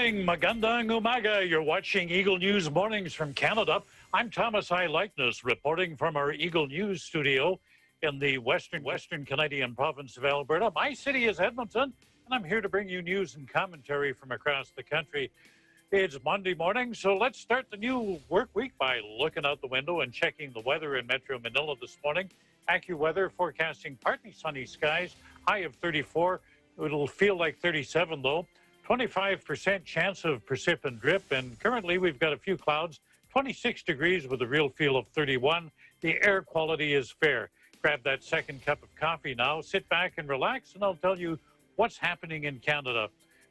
morning, magandang umaga. You're watching Eagle News Mornings from Canada. I'm Thomas I. Likeness, reporting from our Eagle News studio in the western Canadian province of Alberta. My city is Edmonton, and I'm here to bring you news and commentary from across the country. It's Monday morning, so let's start the new work week by looking out the window and checking the weather in Metro Manila this morning. AccuWeather forecasting partly sunny skies, high of 34. It'll feel like 37, though. 25% chance of precip and drip, and currently we've got a few clouds. 26 degrees with a real feel of 31. The air quality is fair. Grab that second cup of coffee now, sit back and relax, and I'll tell you what's happening in Canada.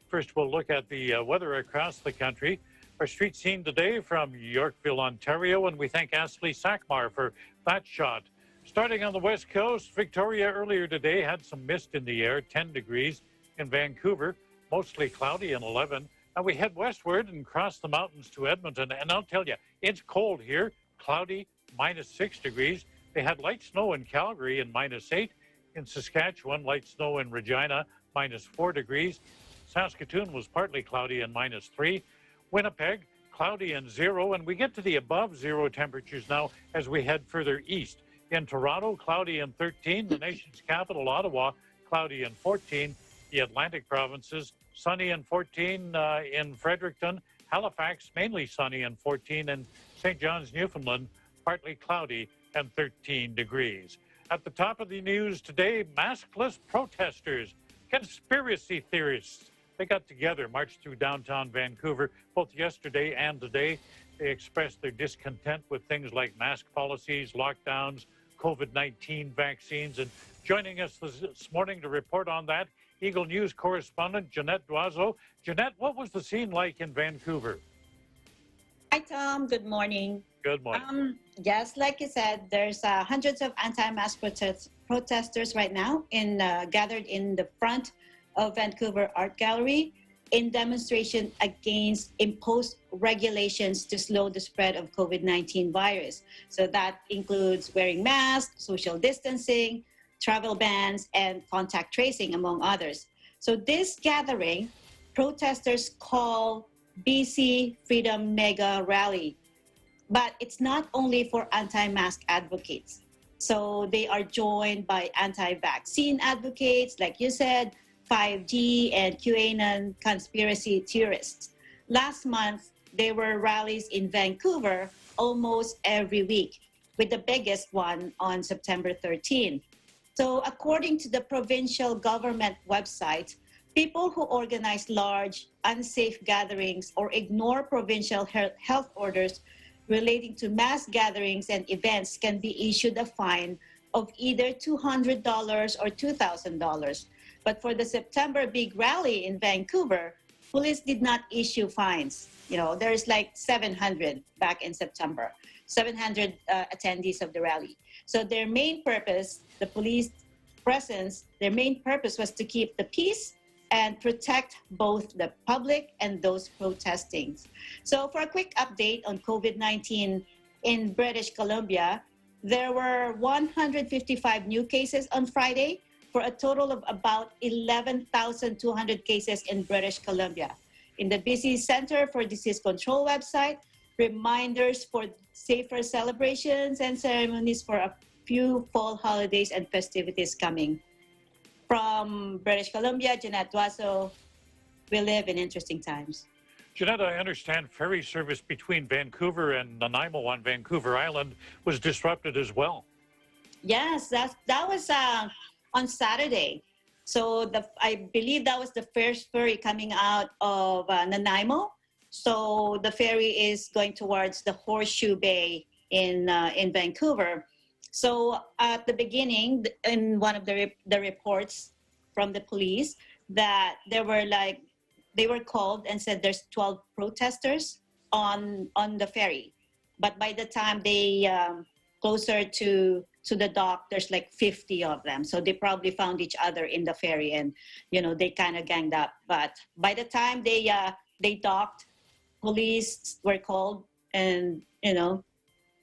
First, we'll look at the weather across the country. Our street scene today from Yorkville, Ontario, and we thank Ashley Sackmar for that shot. Starting on the west coast, Victoria earlier today had some mist in the air, 10 degrees. In Vancouver, mostly cloudy and 11. Now we head westward and cross the mountains to Edmonton, and I'll tell you, it's cold here, cloudy, -6 degrees. They had light snow in Calgary and -8. In Saskatchewan, light snow in Regina, -4 degrees. Saskatoon was partly cloudy and -3. Winnipeg, cloudy and 0, and we get to the above 0 temperatures now as we head further east. In Toronto, cloudy and 13. The nation's capital, Ottawa, cloudy and 14. The Atlantic provinces, sunny and 14 in Fredericton. Halifax, mainly sunny and 14. And St. John's, Newfoundland, partly cloudy and 13 degrees. At the top of the news today, maskless protesters, conspiracy theorists. They got together, marched through downtown Vancouver, both yesterday and today. They expressed their discontent with things like mask policies, lockdowns, COVID-19 vaccines. And joining us this morning to report on that, Eagle News correspondent Jeanette Doiseau. Jeanette, what was the scene like in Vancouver? Hi, Tom. Good morning. Good morning. Yes, like you said, there's hundreds of anti-mask protesters right now gathered in the front of Vancouver Art Gallery in demonstration against imposed regulations to slow the spread of COVID-19 virus. So that includes wearing masks, social distancing, travel bans, and contact tracing, among others. So this gathering, protesters call BC Freedom Mega Rally. But it's not only for anti-mask advocates. So they are joined by anti-vaccine advocates, like you said, 5G and QAnon conspiracy theorists. Last month, there were rallies in Vancouver almost every week, with the biggest one on September 13. So according to the provincial government website, people who organize large, unsafe gatherings or ignore provincial health orders relating to mass gatherings and events can be issued a fine of either $200 or $2,000. But for the September big rally in Vancouver, police did not issue fines. You know, there's like 700 back in September, 700 attendees of the rally. So their main purpose, the police presence, their main purpose was to keep the peace and protect both the public and those protesting. So for a quick update on COVID-19 in British Columbia, there were 155 new cases on Friday for a total of about 11,200 cases in British Columbia. In the BC Center for Disease Control website, reminders for safer celebrations and ceremonies for a few fall holidays and festivities coming. From British Columbia, Jeanette Doiseau, we live in interesting times. Jeanette, I understand ferry service between Vancouver and Nanaimo on Vancouver Island was disrupted as well. Yes, that was on Saturday. So I believe that was the first ferry coming out of Nanaimo. So the ferry is going towards the Horseshoe Bay in Vancouver. So at the beginning, in one of the reports from the police, that they were called and said there's 12 protesters on the ferry. But by the time they closer to the dock, there's like 50 of them. So they probably found each other in the ferry and, you know, they kind of ganged up. But by the time they docked, police were called and, you know,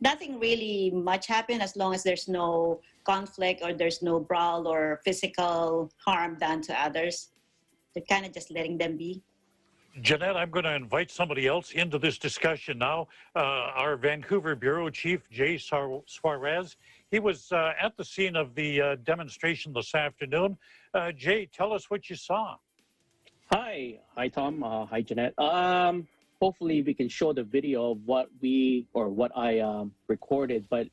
nothing really much happened as long as there's no conflict or there's no brawl or physical harm done to others. They're kind of just letting them be. Jeanette, I'm going to invite somebody else into this discussion now. Our Vancouver Bureau Chief, Jay Suarez. He was at the scene of the demonstration this afternoon. Jay, tell us what you saw. Hi, Tom. Hi, Jeanette. Hopefully we can show the video of what I recorded. But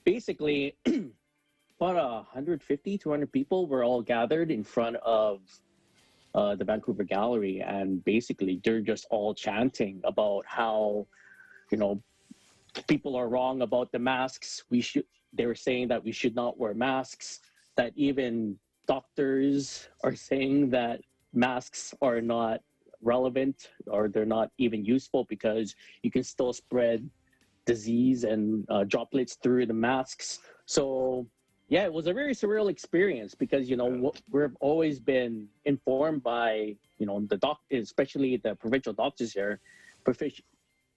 basically, about 150, 200 people were all gathered in front of the Vancouver Gallery, and basically they're just all chanting about how, people are wrong about the masks. They were saying that we should not wear masks. That even doctors are saying that masks are not relevant or they're not even useful because you can still spread disease and droplets through the masks. So yeah, it was a very surreal experience because, we've always been informed by, the doctors, especially the provincial doctors here,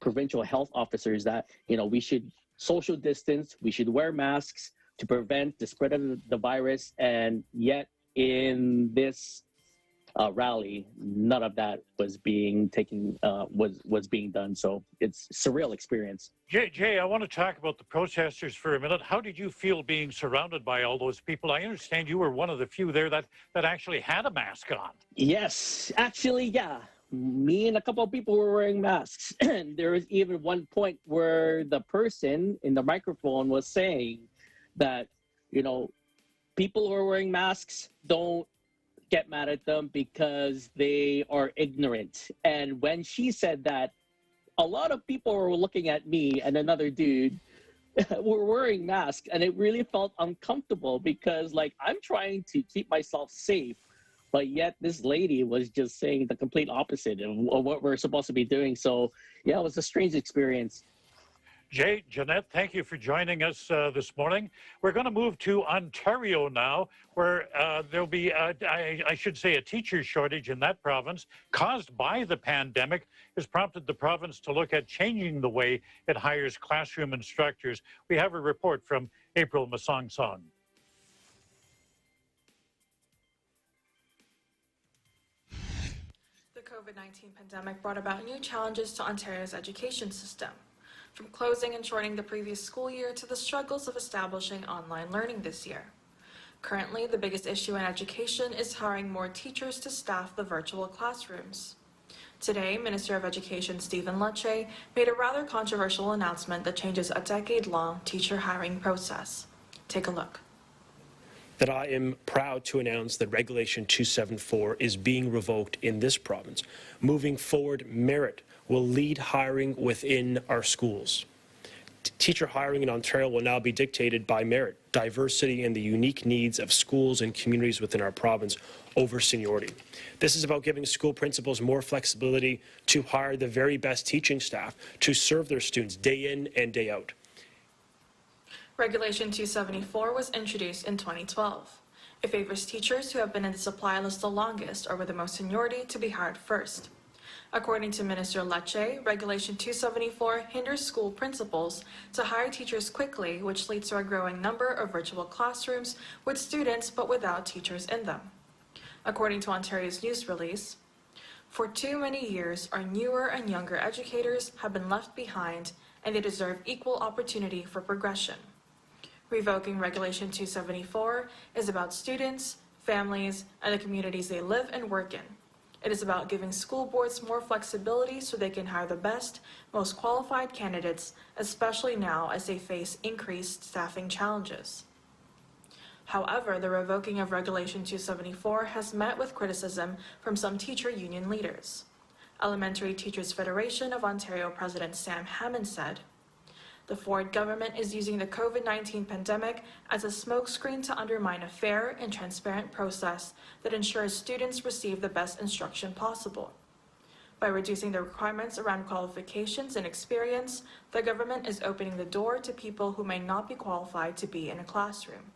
provincial health officers, that, we should social distance, we should wear masks to prevent the spread of the virus. And yet in this rally, none of that was being taken, was being done. So it's a surreal experience. Jay, I want to talk about the protesters for a minute. How did you feel being surrounded by all those people? I understand you were one of the few there that actually had a mask on. Yes, actually, yeah. Me and a couple of people were wearing masks. And there was even one point where the person in the microphone was saying that, people who are wearing masks, don't get mad at them because they are ignorant. And when she said that, a lot of people were looking at me and another dude were wearing masks, and it really felt uncomfortable because, I'm trying to keep myself safe, but yet this lady was just saying the complete opposite of what we're supposed to be doing. So yeah, it was a strange experience. Jay, Jeanette, thank you for joining us this morning. We're going to move to Ontario now, where there'll be, I should say, a teacher shortage in that province caused by the pandemic has prompted the province to look at changing the way it hires classroom instructors. We have a report from April Masong-Song. The COVID-19 pandemic brought about new challenges to Ontario's education system, from closing and shortening the previous school year to the struggles of establishing online learning this year. Currently, the biggest issue in education is hiring more teachers to staff the virtual classrooms. Today, Minister of Education Stephen Lecce made a rather controversial announcement that changes a decade-long teacher hiring process. Take a look. That I am proud to announce that Regulation 274 is being revoked in this province. Moving forward, merit will lead hiring within our schools. Teacher hiring in Ontario will now be dictated by merit, diversity, and the unique needs of schools and communities within our province over seniority. This is about giving school principals more flexibility to hire the very best teaching staff to serve their students day in and day out. Regulation 274 was introduced in 2012. It favors teachers who have been in the supply list the longest or with the most seniority to be hired first. According to Minister Lecce, Regulation 274 hinders school principals to hire teachers quickly, which leads to a growing number of virtual classrooms with students but without teachers in them. According to Ontario's news release, for too many years, our newer and younger educators have been left behind, and they deserve equal opportunity for progression. Revoking Regulation 274 is about students, families, and the communities they live and work in. It is about giving school boards more flexibility so they can hire the best, most qualified candidates, especially now as they face increased staffing challenges. However, the revoking of Regulation 274 has met with criticism from some teacher union leaders. Elementary Teachers Federation of Ontario President Sam Hammond said, "The Ford government is using the COVID-19 pandemic as a smokescreen to undermine a fair and transparent process that ensures students receive the best instruction possible. By reducing the requirements around qualifications and experience, the government is opening the door to people who may not be qualified to be in a classroom."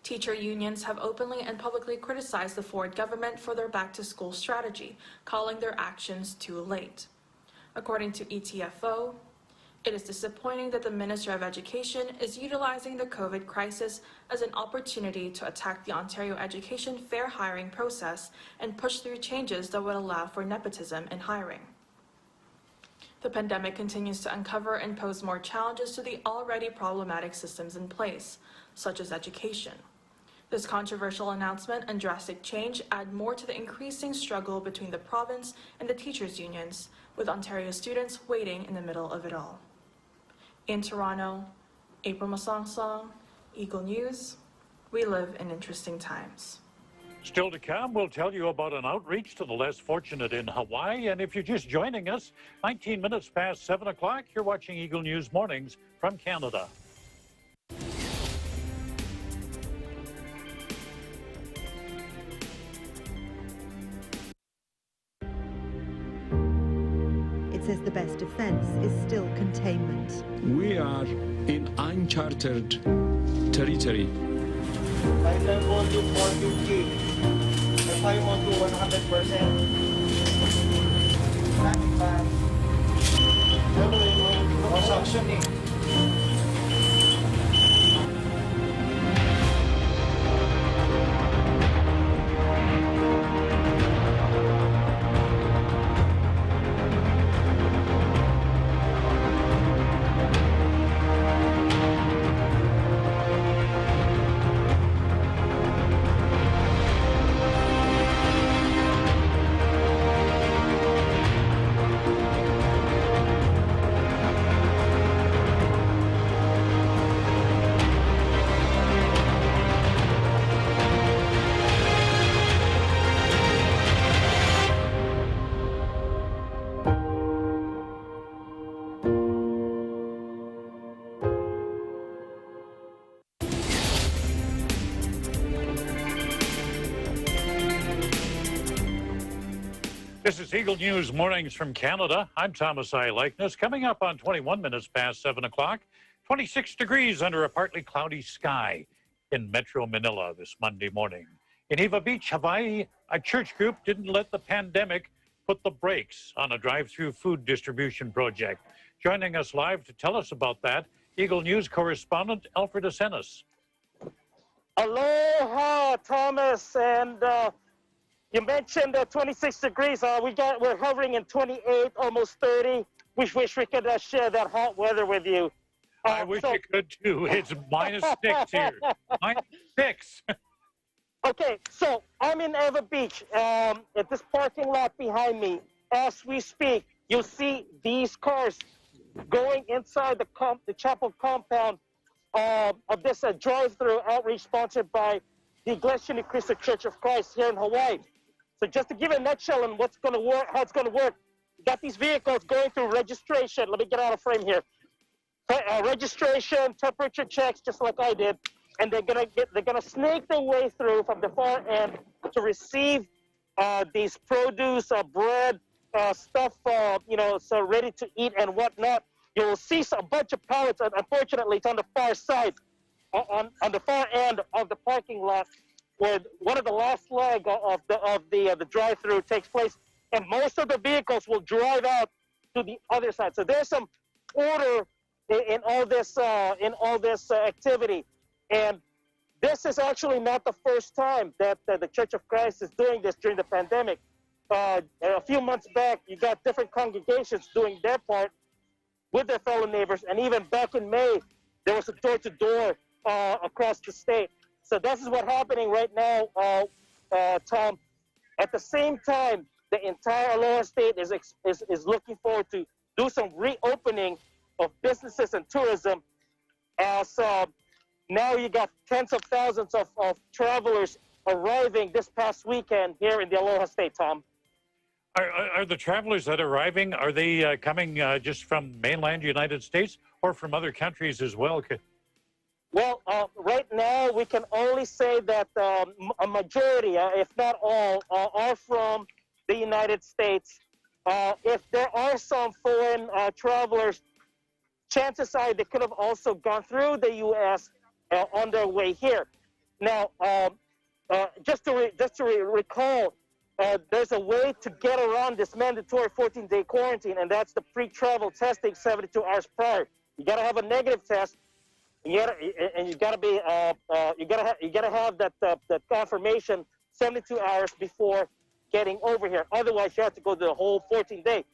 Teacher unions have openly and publicly criticized the Ford government for their back-to-school strategy, calling their actions too late. According to ETFO, It is disappointing that the Minister of Education is utilizing the COVID crisis as an opportunity to attack the Ontario education fair hiring process and push through changes that would allow for nepotism in hiring. The pandemic continues to uncover and pose more challenges to the already problematic systems in place, such as education. This controversial announcement and drastic change add more to the increasing struggle between the province and the teachers' unions, with Ontario students waiting in the middle of it all. In Toronto, April Masongsong, Eagle News. We live in interesting times. Still to come, we'll tell you about an outreach to the less fortunate in Hawaii. And if you're just joining us, 19 minutes past 7 o'clock, you're watching Eagle News Mornings from Canada. It says the best defense is still containment. We are in uncharted territory. Final volume 450. FI on to 100%. Traffic back. Construction. This is Eagle News Mornings from Canada. I'm Thomas I. Likeness. Coming up on 21 minutes past 7 o'clock, 26 degrees under a partly cloudy sky in Metro Manila this Monday morning. In Eva Beach, Hawaii, a church group didn't let the pandemic put the brakes on a drive-through food distribution project. Joining us live to tell us about that, Eagle News correspondent Alfred Asenas. Aloha, Thomas, and you mentioned 26 degrees. We're hovering in 28, almost 30. We wish we could share that hot weather with you. I wish you could too. It's -6 here. -6. Okay, so I'm in Eva Beach at this parking lot behind me. As we speak, you'll see these cars going inside the chapel compound of this drive-through outreach sponsored by the Iglesia Ni Cristo Church of Christ here in Hawaii. So just to give you a nutshell on what's going to work, how it's going to work, you got these vehicles going through registration. Let me get out of frame here. Registration, temperature checks, just like I did, and they're gonna snake their way through from the far end to receive these produce, bread, stuff, so ready to eat and whatnot. You will see a bunch of pallets. Unfortunately, it's on the far side, on the far end of the parking lot, where one of the last leg of the drive-through takes place, and most of the vehicles will drive out to the other side. So there's some order in all this activity, and this is actually not the first time that the Church of Christ is doing this during the pandemic. A few months back, you got different congregations doing their part with their fellow neighbors, and even back in May, there was a door-to-door across the state. So this is what's happening right now, Tom. At the same time, the entire Aloha State is looking forward to do some reopening of businesses and tourism, as now you got tens of thousands of travelers arriving this past weekend here in the Aloha State, Tom. Are the travelers that are arriving, are they coming just from mainland United States or from other countries as well? Well, right now we can only say that a majority, if not all, are from the United States. If there are some foreign travelers, chances are they could have also gone through the U.S. On their way here. Now, just to recall, there's a way to get around this mandatory 14-day quarantine, and that's the pre-travel testing 72 hours prior. You got to have a negative test. You gotta have that confirmation 72 hours before getting over here. Otherwise, you have to go the whole 14-day.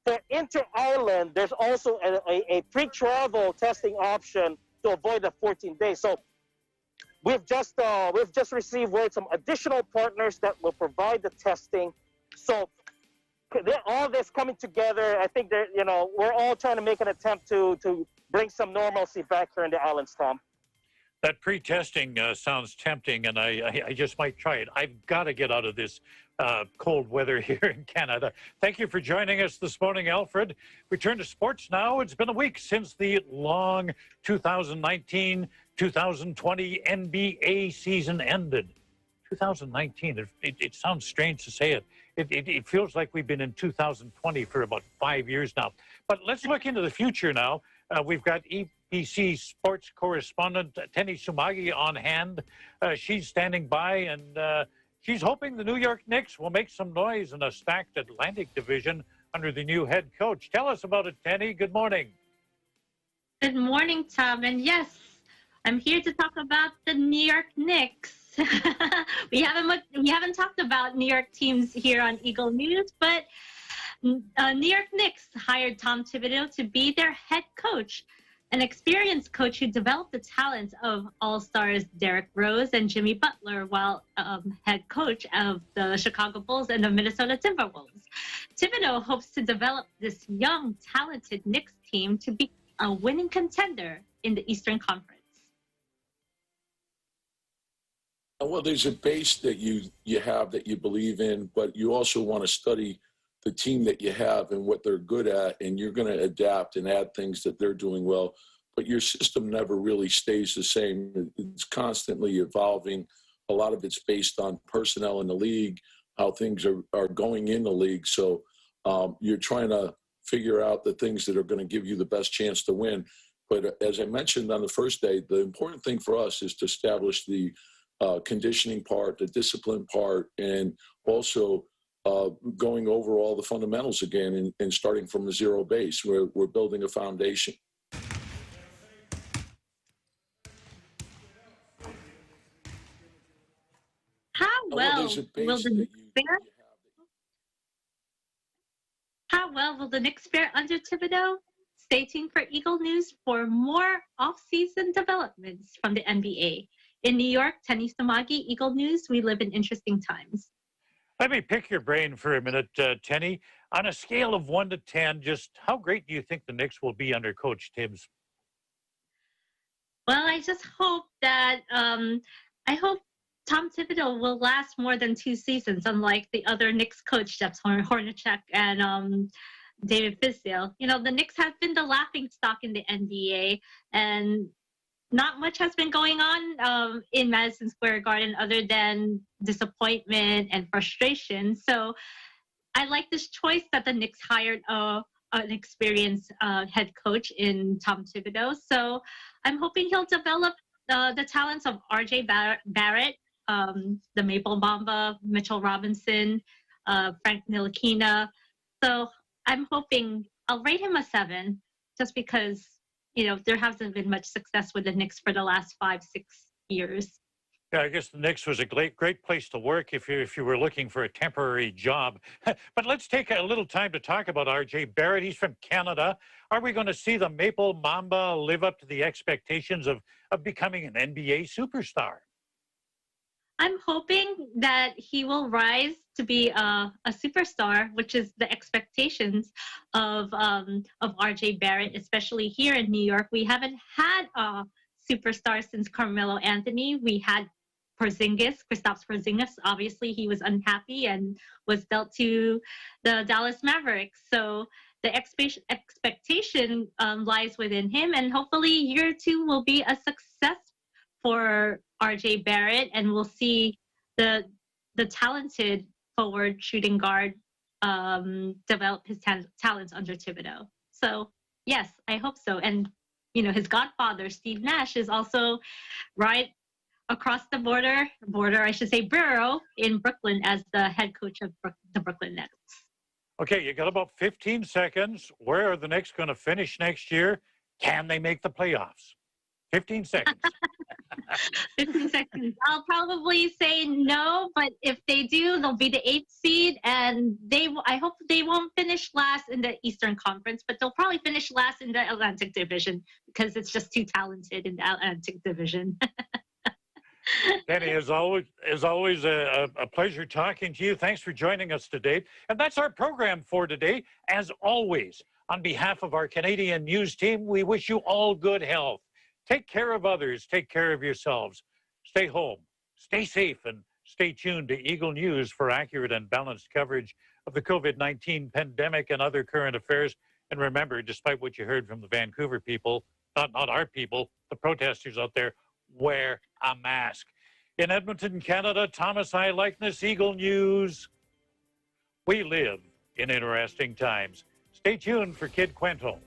For inter-island, there's also a pre-travel testing option to avoid the 14 days. So we've just received word some additional partners that will provide the testing. So all this coming together, I think we're all trying to make an attempt to bring some normalcy back here in the islands, Tom. That pre-testing sounds tempting, and I just might try it. I've got to get out of this cold weather here in Canada. Thank you for joining us this morning, Alfred. We turn to sports now. It's been a week since the long 2019-2020 NBA season ended. 2019, it sounds strange to say it. It feels like we've been in 2020 for about 5 years now. But let's look into the future now. We've got EPC sports correspondent Tenny Sumagi on hand. She's standing by, and she's hoping the New York Knicks will make some noise in a stacked Atlantic division under the new head coach. Tell us about it, Tenny. Good morning. Good morning, Tom. And yes, I'm here to talk about the New York Knicks. we haven't talked about New York teams here on Eagle News, but New York Knicks hired Tom Thibodeau to be their head coach, an experienced coach who developed the talents of all-stars Derrick Rose and Jimmy Butler while head coach of the Chicago Bulls and the Minnesota Timberwolves. Thibodeau hopes to develop this young, talented Knicks team to be a winning contender in the Eastern Conference. Well, there's a base that you have that you believe in, but you also want to study the team that you have and what they're good at, and you're going to adapt and add things that they're doing well. But your system never really stays the same. It's constantly evolving. A lot of it's based on personnel in the league, how things are going in the league. So you're trying to figure out the things that are going to give you the best chance to win. But as I mentioned on the first day, the important thing for us is to establish the conditioning part, the discipline part, and also going over all the fundamentals again and starting from a zero base. We're building a foundation. How well will the Knicks fare under Thibodeau? Stay tuned for Eagle News for more off-season developments from the NBA. In New York, Tenny Sumagi, Eagle News, we live in interesting times. Let me pick your brain for a minute, Tenny. On a scale of 1 to 10, just how great do you think the Knicks will be under Coach Tibbs? Well, I just hope that I hope Tom Thibodeau will last more than 2 seasons, unlike the other Knicks coach, Jeff Hornacek and David Fizdale. You know, the Knicks have been the laughingstock in the NBA, and not much has been going on in Madison Square Garden other than disappointment and frustration. So I like this choice that the Knicks hired an experienced head coach in Tom Thibodeau. So I'm hoping he'll develop the talents of R.J. Barrett, the Maple Mamba, Mitchell Robinson, Frank Ntilikina. So I'm hoping I'll rate him a 7 just because, you know, there hasn't been much success with the Knicks for the last 5-6 years. Yeah, I guess the Knicks was a great place to work if you were looking for a temporary job. But let's take a little time to talk about R.J. Barrett. He's from Canada. Are we going to see the Maple Mamba live up to the expectations of becoming an NBA superstar? I'm hoping that he will rise to be a superstar, which is the expectations of R.J. Barrett, especially here in New York. We haven't had a superstar since Carmelo Anthony. We had Kristaps Porzingis. Obviously, he was unhappy and was dealt to the Dallas Mavericks. So the expectation lies within him, and hopefully year 2 will be a success for R.J. Barrett, and we'll see the talented forward shooting guard develop his talents under Thibodeau. So yes, I hope so. And you know, his godfather Steve Nash is also right across the border, I should say, bureau in Brooklyn as the head coach of the Brooklyn Nets. Okay, you got about 15 seconds. Where are the Knicks going to finish next year? Can they make the playoffs? 15 seconds. 15 seconds. I'll probably say no, but if they do, they'll be the 8th seed, and I hope they won't finish last in the Eastern Conference, but they'll probably finish last in the Atlantic Division because it's just too talented in the Atlantic Division. Kenny, as always, a pleasure talking to you. Thanks for joining us today. And that's our program for today. As always, on behalf of our Canadian news team, we wish you all good health. Take care of others. Take care of yourselves. Stay home. Stay safe and stay tuned to Eagle News for accurate and balanced coverage of the COVID-19 pandemic and other current affairs. And remember, despite what you heard from the Vancouver people, not our people, the protesters out there, wear a mask. In Edmonton, Canada, Thomas I. Likeness, Eagle News. We live in interesting times. Stay tuned for Kid Cuento.